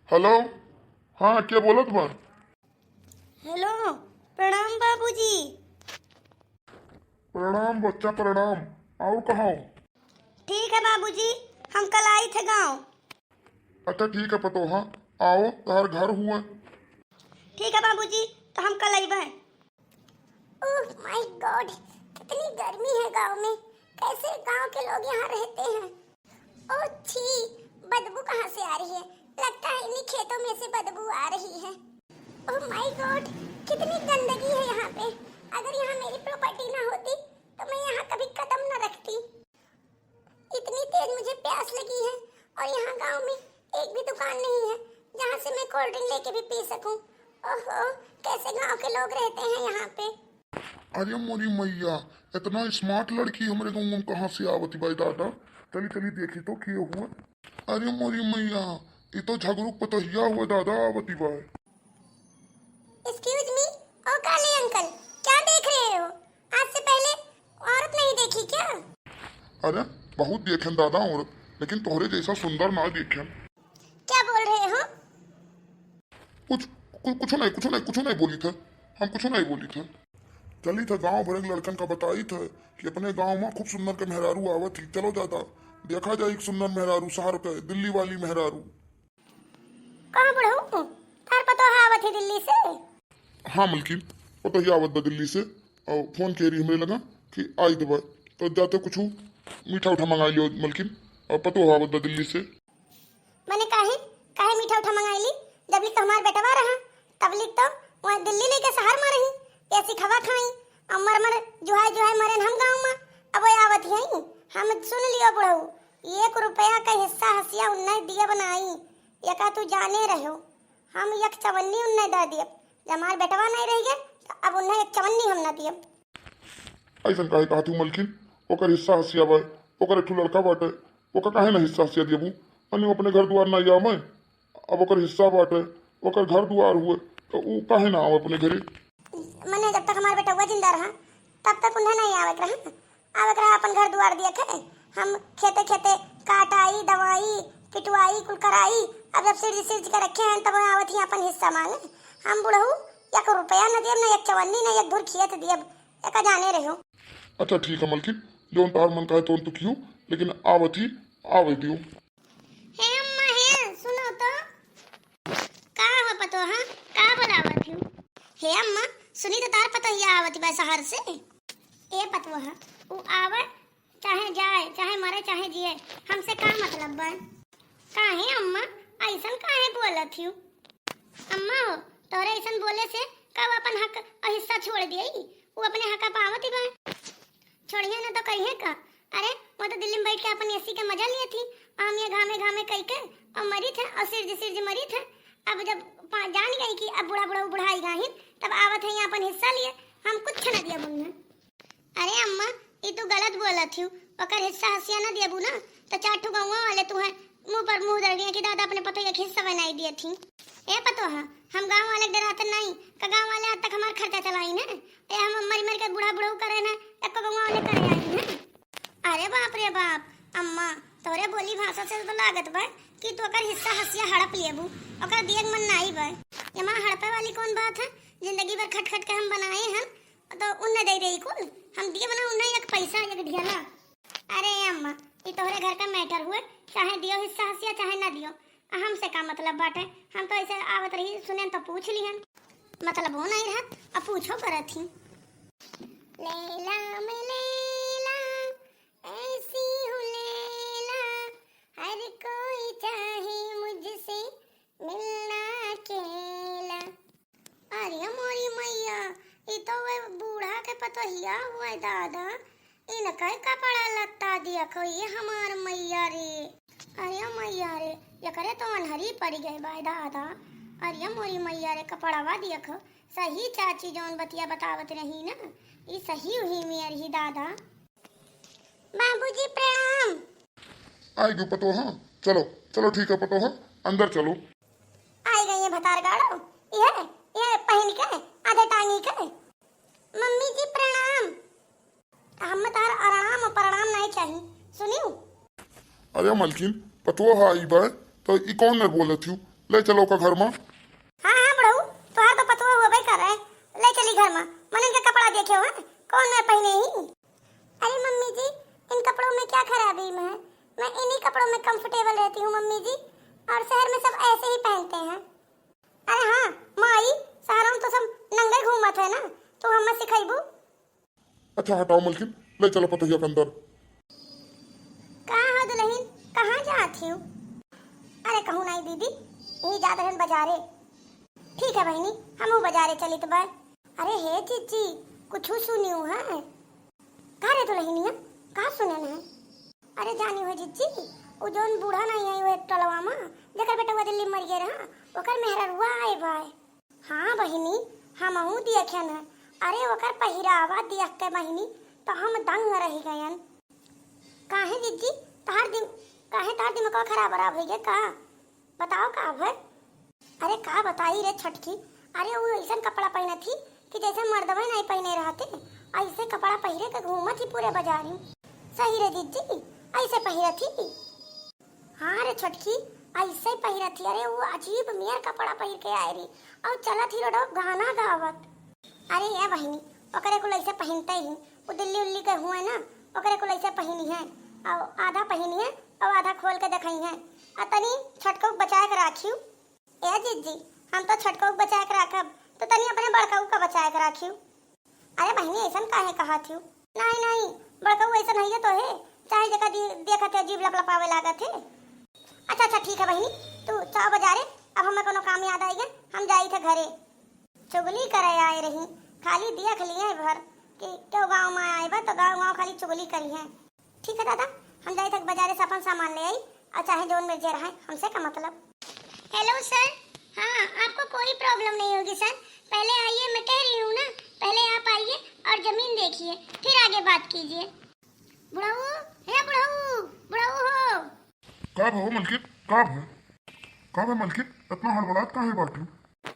Hello. हाँ, क्या बोलत बा? हेलो। प्रणाम बाबूजी। प्रणाम बच्चा, प्रणाम। और कहाँ? ठीक है बाबूजी, हम कल आई थे गांव। अच्छा ठीक है पतो। हाँ, आओ तार घर हुआ। ठीक है बाबूजी, तो हम कल अइबे। ओह माय गॉड, कितनी गर्मी है गांव में। कैसे गांव के लोग यहाँ रहते हैं। ओह छी, बदबू कहाँ से आ रही है? लगता है इन्हीं खेतों में से बदबू आ रही है। ओह माय गॉड, कितनी गंदगी है यहाँ पे। अगर यहाँ मेरी प्रॉपर्टी ना होती तो मैं यहाँ कभी कदम न रखती। इतनी तेज मुझे प्यास लगी है और यहाँ गांव में एक भी दुकान नहीं है जहाँ से मैं कोल्ड ड्रिंक लेके भी पी सकूं। ओहो, कैसे गांव के लोग रहते हैं यहाँ पे। अरे मोरी मैया, इतना स्मार्ट लड़की हमारे गाँव में कहाँ से आवती भाई दादा? चली चली देखी तो किए हुआ। अरे मोरी मैया, ये तो झगड़ू पतहिया हुआ दादा आवती भाई। एक्सक्यूज मी, ओ काले अंकल, क्या देख रहे हो? आज से पहले औरत नहीं देखी क्या? अरे बहुत देखें दादा और, लेकिन तोहरे जैसा सुंदर ना देखें। क्या बोल रहे हो? कुछ नहीं बोली थे। हम कुछ नहीं बोली थे। चली था गांव भर के लड़कन का बताई था कि अपने गांव में खूब सुंदर के मेहरारू आवत थी। चलो दादा देखा जाए एक सुंदर मेहरारू, शहर के दिल्ली वाली मेहरारू। कहाँ बुढ़ऊ, थार पतो आवत है दिल्ली से? हाँ मलकिन, वो तो ही आवत बा दिल्ली से। और फोन के रही हमरे लगा कि आई दबा, तो जाते कुछ मीठा उठा मंगा लियो मलकिन। और पतो आवत बा दिल्ली से। मैंने काहे काहे मीठा उठा मंगाई ली? जब लिख तो हमार बेटवा रहा, तब लिख तो वहाँ दिल्ली लेके शहर में रही, ऐसी खवा खाई और मर मर जुहाई मरे हम गांव में। अब वो आवत है हम सुन लियो बुढ़ऊ, 1 रुपया का हिस्सा हसिया उन्नय दिया बनाई। यका तू जाने रहो, हम एक चवन्नी उन्नय दे दिए। जब हमार बेटवा नहीं रह गया तो अब उन्नय एक चवन्नी हम ना दिए। ऐसा काहे कहा तू मलकिन? ओकर हिस्सा हसिया बा, ओकर एक लड़का बाटे, ओकर काहे ना हिस्सा हसिया देबू? अने अपने घर द्वार ना या मैं, अब ओकर हिस्सा बाटे, ओकर घर द्वार हुए, तो ऊ काहे ना आव अपने घरे? मैंने जब तक हमारा बेटा जिंदा रहा तब तक उन्हें नहीं आवक रहा अपन घर द्वार दिया खे। हम खेते खेते काटाई दवाई पिटवाई कुल कराई। अब जब सिरज के रखे हैं तब आवत ही अपन हिस्सा मांगे। हम बुढ़ऊ 1 रुपया न दियब, न एक चवन्नी, न एक धुर खेत दियब। एक जाने रहो। अच्छा ठीक है मलकिन, जो तार मन कहे तो क्यों, लेकिन आवत ही आवे दियो। हे अम्मा हे, सुनो तो का हो पतो हां, का बोलावत हूं? हे अम्मा सुनी तो तार पतो ही आवत बा शहर से। ए पतो हां, उ आवे चाहे जाए, चाहे मरे चाहे जिए, हमसे का मतलब बा? काहे अम्मा ऐसन काहे बोलत हूं? अम्मा हो, तोरे ऐसन बोले से कब अपन हक और हिस्सा छोड़ दियई? वो अपने हक पावत ही बा, छोड़िए ना तो कहिए का। अरे वो तो दिल्ली में बैठ के अपन एसी का मजा लिए थी, हम ये घामे घामे कह के और मरी थे और सिरज मरी थे। अब जब जान गई कि अब बुढ़ा बुढ़ाई गाहिन, तब आवत है अपन हिस्सा लिए, हम कुछ न दिया बुन्ना। अरे अम्मा ये तू गलत बोलत हूँ, ओकर हिस्सा हसिया न दियबू ना तो 4 ठो गाँव वाले तुम्हें मुंह पर मुंह दर दिए कि दादा अपने पतो एक हिस्सा बनाई दिए थी। ए पतो है हम गांव वाले डराते नहीं का, गांव वाले आज तक हमार खर्चा चलाई ना, ए हम मर के बूढ़ा करे ना, एको गांव वाले करे आई ना। अरे बाप रे बाप, अम्मा तोरे बोली भाषा से तो लागत बा कि तू ओकर हिस्सा हसिया हड़प लेबू, ओकर दिए मन नहीं बा। यमा हड़पे वाली कौन बात है? जिंदगी भर खट खट के हम बनाए हैं तो उन्हें दे रही कुल, हम दिए बना उन्हें एक पैसा एक ढियाला। अरे अम्मा ये तोहरे घर का मैटर हुए, चाहे दियो हिस्सा हसिया चाहे ना दियो, हमसे का मतलब बाटे? हम तो ऐसे आवत रही सुने तो पूछ लिहन, मतलब वो नहीं रहत अब पूछो करत थी। लैला में लैला ऐसी हूँ लैला, हर कोई चाहे मुझसे मिलना अकेला। अरे मोरी मैया, ये तो वे बूढ़ा के पतोहिया हुआ दादा, इनका कपड़ा लत्ता दिया खो ये हमार मैया रे। अरे मैया रे, ये करे तो अनहरी पड़ गए बाय दादा। अरे मोरी मैया रे, कपड़ावा दिया खो सही चाची जौन बतिया बतावत रही ना, ये सही हुई मेरी ही दादा। बाबूजी प्रणाम। आई गयो पतो। हाँ चलो चलो ठीक है पतो है, अंदर चलो। आई गई है भतार गाड़ो, ये पहन के आधे टांगी के। मम्मी जी प्रणाम। हम तार आराम और प्रणाम नहीं चाहिए, सुनियो। अरे मलकिन पतो है आई बा, तो ई कौन ने बोले थी? ले चलो का घर में। हाँ हाँ बुढ़ऊ, तुहार तो पतवा हुआ भाई कर रहा है, ले चली घर में। मन इनका कपड़ा देखे हो कौन मैं पहने ही। अरे मम्मी जी, इन कपड़ों में क्या खराबी है, मैं इन्हीं कपड़ों में कंफर्टेबल रहती हूँ मम्मी जी, और शहर में सब ऐसे ही पहनते हैं। अरे हाँ माई, शहरों में तो सब नंगे घूमत है ना, तो हमें सिखाइबू। अच्छा हटाओ मलकिन, ले चलो पतोहिया के अंदर। कहाँ हो दुल्हन, कहाँ जाती हूँ? अरे कहूँ नहीं दीदी, यही जाते हैं बाजारे। ठीक है बहनी, हम बाजारे चली तो बाय। अरे हे चीची, कुछ सुनी हूँ है कहा रे दुल्हनिया, कहाँ सुने है? अरे जानी हो जीजी, वो जोन बूढ़ा नहीं आई वो एक टलवा में जेकर बेटा हुआ दिल्ली मर गया रहा, ओकर मेहररुआ आए भाई। हाँ बहनी, हमहू देखन है। अरे ओकर पहिरावा देख के बहनी तो हम दंग रह गयन। काहे जीजी, तार दिमाग खराब हो गया का? बताओ का है? अरे का बताई रे छटकी, अरे वो ऐसा कपड़ा पहना थी कि जैसे मर्दवा नहीं पहने रहते, ऐसे कपड़ा पहरे के घूमत थी पूरे बाजार में। सही रे जीजी, ऐसे पहरा थी। हाँ रे छटकी, ऐसे पहरा थी। अरे वो अजीब मेर कपड़ा पहन के आए रही और चला थी रोडो गाना गावत। अरे ये बहनी, ओकरे को ऐसे पहनते ही, वो दिल्ली उल्ली के हुए ना, ओकरे को ऐसे पहनी है और आधा पहनी है और आधा खोल के दिखाई है। तनी छटको बचा के राखियो। ए जीजी, हम तो छटको बचा के राखब, तो तनी अपने बड़काऊ का बचा के राखियो। अरे बहनी ऐसा काहे कहा थी? नहीं नहीं, बड़काऊ ऐसा नहीं है तो है, चाहे जगह देखा थे अजीब लपलपावे लागत है। अच्छा अच्छा ठीक है बहनी, तू चाव बाजारे। अब हमें कोनो काम याद आई गए, हम जाई थे घरे। चुगली करे आए रही, खाली देख लिए भर कि क्यों गाँव में आए बा, तो गाँव खाली चुगली करी है। ठीक है दादा, हम जाई थे बाजारे से अपन सामान ले आई, और चाहे जोन मिल जे रहा है, हमसे का मतलब। हेलो सर, हाँ आपको कोई प्रॉब्लम नहीं होगी सर, पहले आइए, मैं कह रही हूँ ना, पहले आप आइए और जमीन देखिए, फिर आगे बात कीजिए। बुढ़ाऊ, हे बुढ़ाऊ, बुढ़ाऊ हो। का हो मलकिन, का है मलकिन, इतना हड़बड़ात काहे बाटू?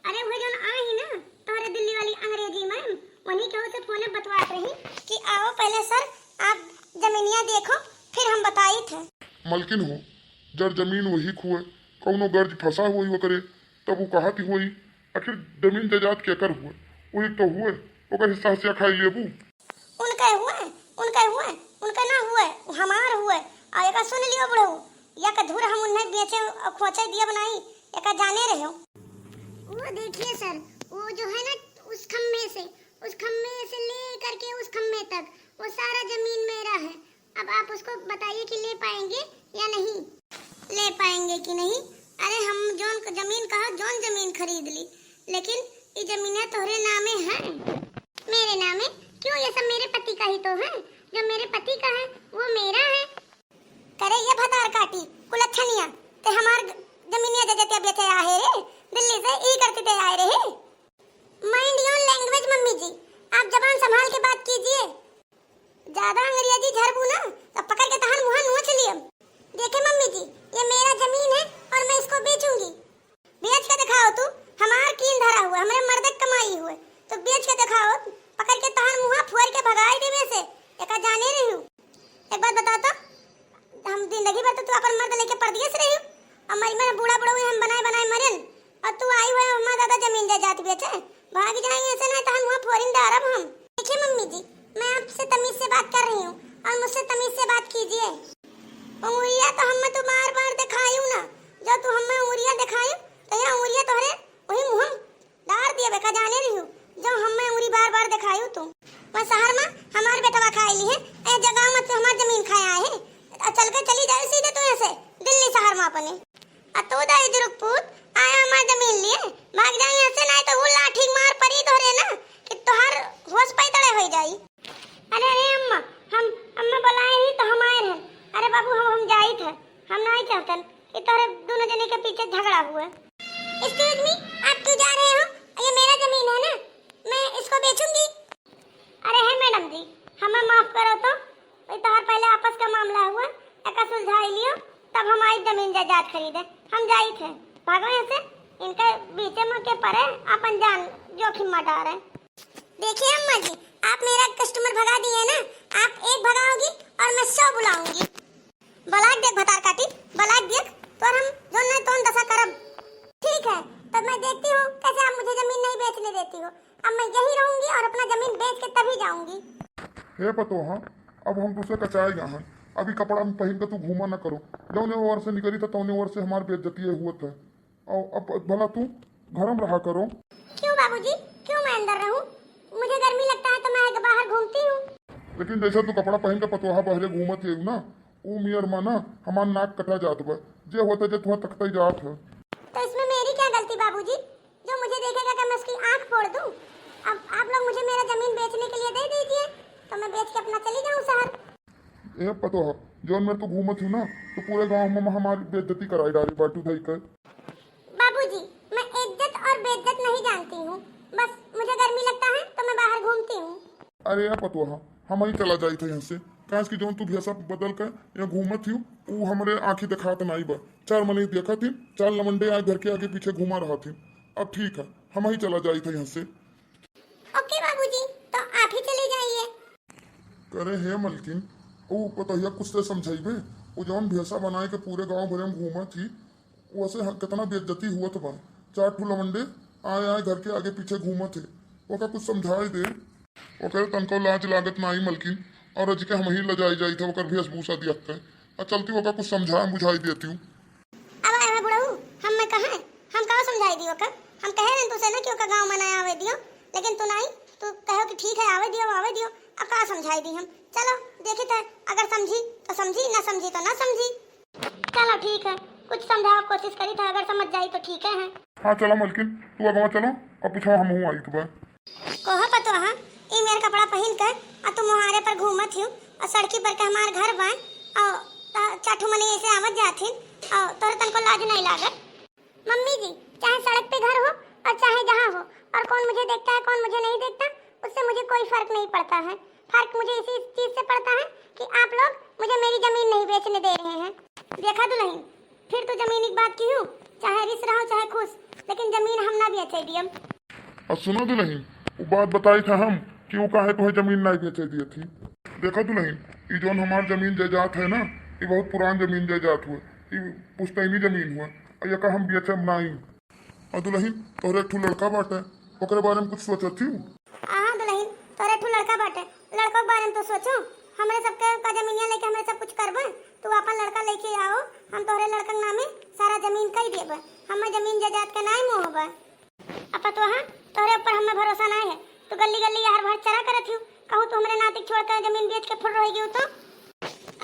अरे वो जोन आई ना तोरे दिल्ली वाली अंग्रेजी मैम, वहीं के से फोन बतवात रही कि आओ पहले सर आप जमीनिया देखो, फिर हम बताई थे। मलकिन हो, जड़ जमीन वही खुए, कौनो गर्ज फंसा हुई वो करे, तब वो कहा थी हुई। आखिर जमीन जायदाद क्या कर हुए, वही तो हुए, ओकर हिस्सा से खाई लेबू। उनका ना हुए, हमार हुए। आ एका सुन लियो बुढ़ऊ, या का धूर हम उन्हें बेचे और खोचे दिया बनाई, एका जाने रहे हो। वो देखिए सर, वो जो है ना उस खम्मे से ले करके उस खम्मे तक वो सारा जमीन मेरा है। अब आप उसको बताइए कि ले पाएंगे या नहीं, ले पाएंगे कि नहीं। अरे हम जोन जमीन कहा जोन जमीन खरीद ली, लेकिन ये जमीनें तोहरे नामे हैं, मेरे नामे क्यों? ये सब मेरे पति का ही तो है, जो मेरे पति का है वो मेरा है। करे ये भतार काटी कुलच्छनिया ते हमार जमीनिया जजते बेचे आए रे दिल्ली से, ई करते ते आए रे। माइंड योर लैंग्वेज मम्मी जी, आप जबान संभाल के बात कीजिए। ज्यादा अंग्रेजी झरबू ना तो पकड़ के तहार मुंह नोच लियो। देखे मम्मी जी, ये मेरा जमीन है और मैं इसको बेचूंगी। बेच के दिखाओ तू, हमार कीन धरा हुआ, हमारे मर्द कमाई हुए, तो बेच के दिखाओ, पकड़ के तहार मुंह फोड़ के भगाई देवे से, एका जाने रही हूं। एक बात बता तो, हम जिंदगी भर तो तू अपन मर्द लेके परदेश रही, हमारी मेरा बूढ़ा हुए हम बनाए मरन, और तू आई हुए हमारा दादा जमीन जायदाद बेचे, भाग जाएंगे ऐसे नहीं तो हम वहाँ फोरिन डारब हम। देखिए मम्मी जी, मैं आपसे तमीज से बात कर रही हूँ और मुझसे तमीज से बात कीजिए। उंगलियां तो हमें तो बार दिखायूं ना, जो तू हमें उंगलियां दिखायूं तो ये उंगलियां तोहरे वही मुंह डार दिया बेका जाने रही हूँ, जो हमें उंगली बार दिखायूं तू। मैं शहर में हमारे बेटवा खाई ली है, ए जगह में तो हमारी जमीन खाया है, चल के चली जाए सीधे तू ऐसे दिल्ली शहर में अपने, और तू दाई जुरुकपूत आया हमारी जमीन लिए, भाग जाए ऐसे नहीं तो वो लाठी मार पड़ी तोहरे ना कि तोहर होश पैतड़े हो जाई। अरे अम्मा, हम अम्मा बुलाए ही तो हम आए हैं। अरे बाबू हम जाई थे, हम नहीं चाहते कि तोरे दोनों जने के पीछे झगड़ा हुआ। एक्सक्यूज मी, आप क्यों जा रहे हो? ये मेरा जमीन है ना, मैं इसको बेचूंगी। अरे है मैडम जी, हमें माफ करो तो तोहर पहले आपस का मामला हुआ, एका सुलझाई लियो, तब हम आई जमीन जायदाद खरीदे। हम जाई थे, भागो यहाँ से, इनके बीचे में के परे अपन जान जोखिम में डाले। देखिए अम्मा जी, आप मेरा कस्टमर भगा दिए ना, आप एक भगाओगी और मैं 100 बुलाऊंगी। बलाक देख भतार काटी, बलाक देख, तो हम जो नहीं तो दशा करब। ठीक मैं देखती हूँ कैसे आप मुझे जमीन नहीं बेचने देती हो। अब मैं यही रहूंगी और अपना जमीन बेच के तभी जाऊंगी। हे पतो हाँ, अब हम तुझसे कचाए गए हैं। अभी कपड़ा में पहन के तू घूमा न करो। जौने ओर से निकली था तौने ओर से हमारी बेइज्जती हुआ था। और अब भला तू घर में रहा करो। क्यों बाबूजी, क्यों मैं अंदर रहूं? मुझे गर्मी लगता है तो मैं बाहर घूमती हूँ। लेकिन जैसे तू कपड़ा पहन के पतोहा बहरे घूमत है ना, वो मियर माना हमार नाक कटा जात बा। जे होता जे तुहा तकते जात है। तो इसमें मेरी क्या गलती बाबूजी? जो मुझे देखेगा कि मैं उसकी आंख फोड़ दूं? अब आप लोग मुझे मेरा जमीन बेचने के लिए दे दीजिए तो मैं बेच के अपना चली जाऊं शहर। ए पतोहा, जौन में तू घूमत हूँ ना, तो पूरे गांव में हमारी बेइज्जती कराई डाली बाटू धई कर। बाबूजी, मैं इज्जत और बेइज्जत नहीं जानती हूँ। बस मुझे गर्मी लगता है तो मैं बाहर घूमती हूँ। अरे यार पतोहा, हम ही चला जाई थे यहाँ से। काश की जौन तू भेसा बदल कर यहाँ घूमत थी, वो हमरे आंखी दिखात नहीं बा। 4 महीने देखा थी, 4 लमंडे आए घर के आगे पीछे घुमा रहा थी। अब ठीक है, हम ही चला जाई थे यहाँ से। ओके बाबूजी, तो आप ही चले जाइए। करे हे मलकिन, वो पतोहिया कुछ से समझाइबे। वो जौन भेसा बनाए के पूरे गांव भरे में घूमा थी, वैसे कितना बेइज्जती हुआ था बा। 4 ठू लमंडे आए आए घर के आगे पीछे घूमा थे। ओका कुछ समझाई दे। ओकर तनको लाज लागत ना आई मलकिन, और अज के हम ही लजाई जाई थे ओकर वेशभूषा दिखते। और चलती ओका कुछ समझा बुझाई देती हूँ। अब आए मैं बुढ़ऊ, हम मैं कहा हम कहाँ समझाई दियो का? हम कहे रहे तुसे ना कि ओका गांव मनाया आवे दियो, लेकिन तू नहीं, तू कहो कि ठीक है आवे दियो आवे दियो। अब कहाँ समझाई दी हम? चलो देखी था, अगर समझी तो समझी, ना समझी तो ना समझी। चलो ठीक है, कुछ समझाओ कोशिश करी था, अगर समझ जाई तो ठीक है। हाँ चलो मलकिन, तू अगवा चलो और पीछा हम हूँ आई तुम्हें। कोहा पतो हाँ, ई मेरा कपड़ा पहन कर और तुम मुहारे पर घूमत हो और सड़की पर के हमार घर बा और चाठू मने ऐसे आवत जाथे और तोरे तनको लाज नहीं लागत? मम्मी जी, चाहे सड़क पे घर हो और चाहे जहाँ हो, और कौन मुझे देखता है कौन मुझे नहीं देखता, उससे मुझे कोई फर्क नहीं पड़ता है। फर्क मुझे इसी चीज से पड़ता है कि आप लोग मुझे मेरी जमीन नहीं बेचने दे रहे हैं। देखा दुल्हन, फिर तो जमीन की बात की हूँ, चाहे रिस रहो चाहे खुश, लेकिन जमीन हम ना बेचे दियम। और सुनो दुल्हन, वो बात बताई था हम कि वो काहे तुम्हें जमीन नहीं बेचे दी थी। देखो दुल्हन, ये जो हमार जमीन जायदाद है ना, ये बहुत पुरान जमीन जायदाद हुआ। ये पुश्तैनी जमीन हुआ और ये हम बेचे नहीं। और दुल्हन, तोरे एक ठू लड़का बाटे, ओकरे बारे में कुछ सोचत थी? हाँ दुल्हन, तोरे ठू लड़का बाटे, लड़का के बारे में तो सोचो। हमरे सबके का जमीनिया लेके हमरे सब कुछ करबे, तू अपन लड़का लेके आओ, हम तोरे लड़का के नामे सारा जमीन कई देबे। हमें जमीन जायदाद का नहीं मोह बा। अब तो हाँ, तोरे ऊपर हमें भरोसा नहीं है। तू गली गली हर भर चरा करत हूँ, कहूँ तू हमरे नातिक छोड़ कर जमीन बेच के फुर रही तो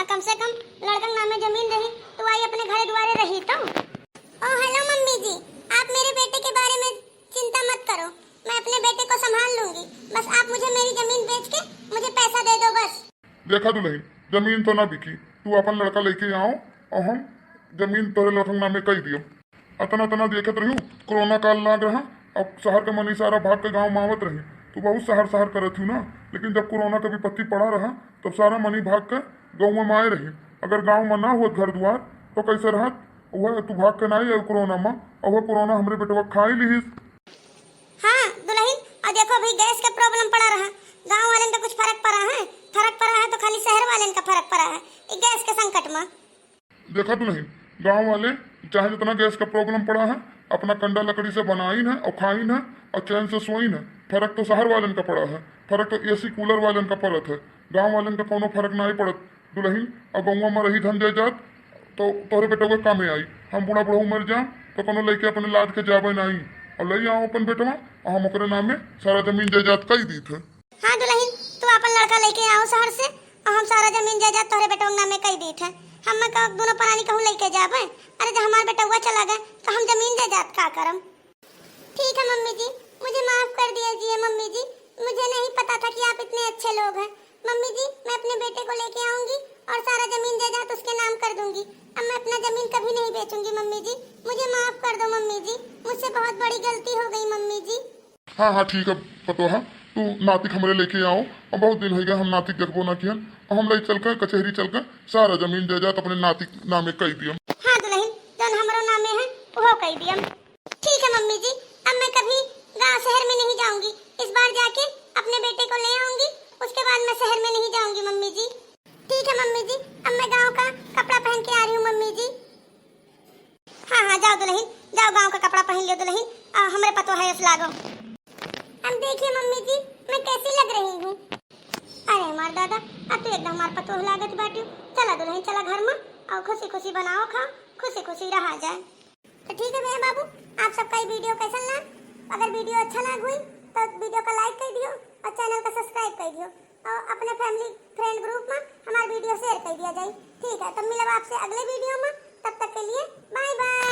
कम से कम लड़का के नामे जमीन रही, तू आई अपने घरे द्वारे रही तो। ओ हेलो मम्मी जी, आप मेरे बेटे के बारे में चिंता मत करो, मैं अपने बेटे को संभाल लूंगी। बस आप मुझे मेरी जमीन बेच के मुझे पैसा दे दो बस। देखा दुल्हन, जमीन तो ना बिकी, तू अपन लड़का लेके आओ और हम जमीन तोरे लड़का के नामे कही दियो। अतना तना देखत रही, कोरोना काल लाग रहा, अब शहर के मनी सारा भाग के गाँव में आवत रही। तो बहुत शहर करत हूँ ना, लेकिन जब कोरोना का विपत्ति पड़ा रहा तब सारा मनी भाग के गाँव में आए रही। अगर गाँव में ना हुआ घर द्वार तो कैसे रहा? वह तू भाग के ना आई कोरोना में, और वह कोरोना हमरे बेटवा खा ही ली। हाँ दुल्हन, और देखो भाई गैस का प्रॉब्लम पड़ा रहा, गांव वाले का कुछ फर्क पड़ा है? फर्क पड़ा है तो खाली शहर वाले का फर्क पड़ा है इस गैस के संकट में। देखा तो नहीं, गांव वाले चाहे जितना गैस का प्रॉब्लम पड़ा है अपना कंडा लकड़ी से बनाई है और खाई है और चैन से सोई है। फर्क तो शहर वाले का पड़ा है, फर्क तो एसी कूलर वाले का पड़त है। गांव वाले का कोनो फर्क नहीं पड़त दुल्हन। और गाँव में रही धन जायदाद तो तोहरे बेटा के कामे आई। हम बूढ़ा बूढ़ू मर जाए तो कोनो लेके अपने लाद के जाबे नहीं, और ले आओ अपन बेटवा और हम ओकरे नाम में सारा जमीन जायदाद कई दी थे। हाँ दुल्हन, तू अपन लड़का लेके आओ शहर से और हम सारा जमीन जायदाद तोहरे बेटा के नाम में कई दी थे। हम दोनों प्राणी कहूँ लेके जाबे। अरे जब हमारा बेटा हुआ चला गया तो हम जमीन जायदाद का करम? ठीक है मम्मी जी, मुझे माफ कर दीजिए मम्मी जी, मुझे नहीं पता था कि आप इतने अच्छे लोग हैं। मम्मी जी, मैं अपने बेटे को लेके आऊंगी और सारा जमीन जायदाद उसके नाम कर दूंगी। अब मैं अपना जमीन कभी नहीं बेचूंगी मम्मी जी, मुझे माफ कर दो मम्मी जी, मुझसे बहुत बड़ी गलती हो गई मम्मी जी। हाँ हाँ ठीक है पतोहा, तू नातिक हमरे लेके आओ, और बहुत दिन हो गया हम नातिक देखबो ना किया, और हम ले चल कर कचहरी चल कर सारा जमीन जायदाद अपने नातिक नामे कही दियम। हाँ दुल्हन, जौन हमरो नामे है वो कही दियम। ठीक है मम्मी जी, अब मैं कभी गांव शहर में नहीं जाऊंगी, इस बार जाके अपने बेटे को ले आऊंगी, उसके बाद मैं शहर में नहीं जाऊंगी मम्मी जी। ठीक है मम्मी जी, अब मैं गांव का कपड़ा पहन के आ रही हूँ मम्मी जी। हाँ हाँ जाओ दुल्हन, जाओ गांव का कपड़ा पहन लियो दुल्हन, हमारे पतो है इस लागो। अब देखिए मम्मी जी मैं कैसी लग रही हूँ। अरे हमार दादा अब तो एकदम हमार पतो लागत बाटी। चला दुल्हन चला घर में और खुशी खुशी बनाओ खाओ, खुशी खुशी रहा जाए। तो ठीक है भैया बाबू, आप सबका ये वीडियो कैसा लगा? अगर वीडियो अच्छा लग हुई तो वीडियो को लाइक कर दियो और चैनल को सब्सक्राइब कर दियो और अपने फैमिली फ्रेंड ग्रुप में हमारा वीडियो शेयर कर दिया जाए। ठीक है, तब मिलब आपसे अगले वीडियो में। तब तक के लिए बाय बाय।